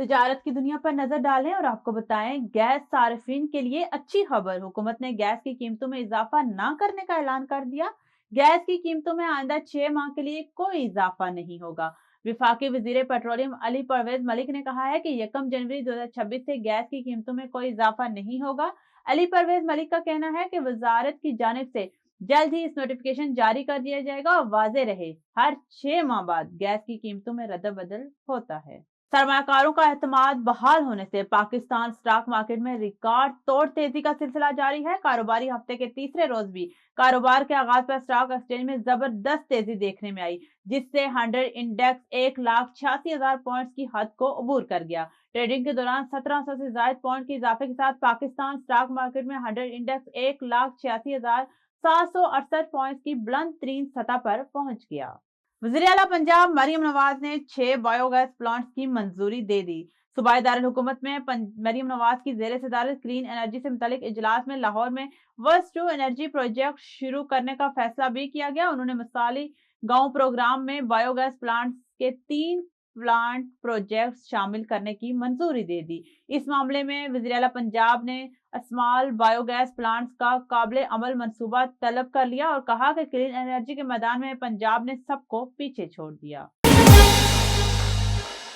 تجارت کی دنیا پر نظر ڈالیں اور آپ کو بتائیں گیس صارفین کے لیے اچھی خبر، حکومت نے گیس کی قیمتوں میں اضافہ نہ کرنے کا اعلان کر دیا۔ گیس کی قیمتوں میں آئندہ 6 ماہ کے لیے کوئی اضافہ نہیں ہوگا۔ وفاقی وزیر پیٹرولیم علی پرویز ملک نے کہا ہے کہ 1 جنوری 2026 سے گیس کی قیمتوں میں کوئی اضافہ نہیں ہوگا۔ علی پرویز ملک کا کہنا ہے کہ وزارت کی جانب سے جلد ہی اس نوٹیفکیشن جاری کر دیا جائے گا اور واضح رہے ہر 6 ماہ بعد گیس کی قیمتوں میں رد و بدل ہوتا ہے۔ سرمایہ کاروں کا اعتماد بحال ہونے سے پاکستان سٹاک مارکیٹ میں ریکارڈ توڑ تیزی کا سلسلہ جاری ہے۔ کاروباری ہفتے کے تیسرے روز بھی کاروبار کے آغاز پر سٹاک ایکسچینج میں زبردست تیزی دیکھنے میں آئی، جس سے 100 انڈیکس 1,86,000 پوائنٹس کی حد کو عبور کر گیا۔ ٹریڈنگ کے دوران 1700 سے زائد پوائنٹ کے اضافے کے ساتھ پاکستان سٹاک مارکیٹ میں 100 انڈیکس 1,86,768 پوائنٹس کی بلند ترین سطح پر پہنچ گیا۔ وزیر اعلیٰ پنجاب مریم نواز نے 6 بایو گیس پلانٹس کی منظوری دے دی۔ صوبائی دارالحکومت میں مریم نواز کی زیر صدارت کلین انرجی سے متعلق اجلاس میں لاہور میں ورس ٹو انرجی پروجیکٹ شروع کرنے کا فیصلہ بھی کیا گیا۔ انہوں نے مثالی گاؤں پروگرام میں بایو گیس پلانٹس کے 3 پلانٹ پروجیکٹس شامل کرنے کی منظوری دے دی۔ اس معاملے میں وزیر اعلیٰ پنجاب نے اسمال بایو گیس پلانٹس کا قابل عمل منصوبہ طلب کر لیا اور کہا کہ کلین انرجی کے میدان میں پنجاب نے سب کو پیچھے چھوڑ دیا۔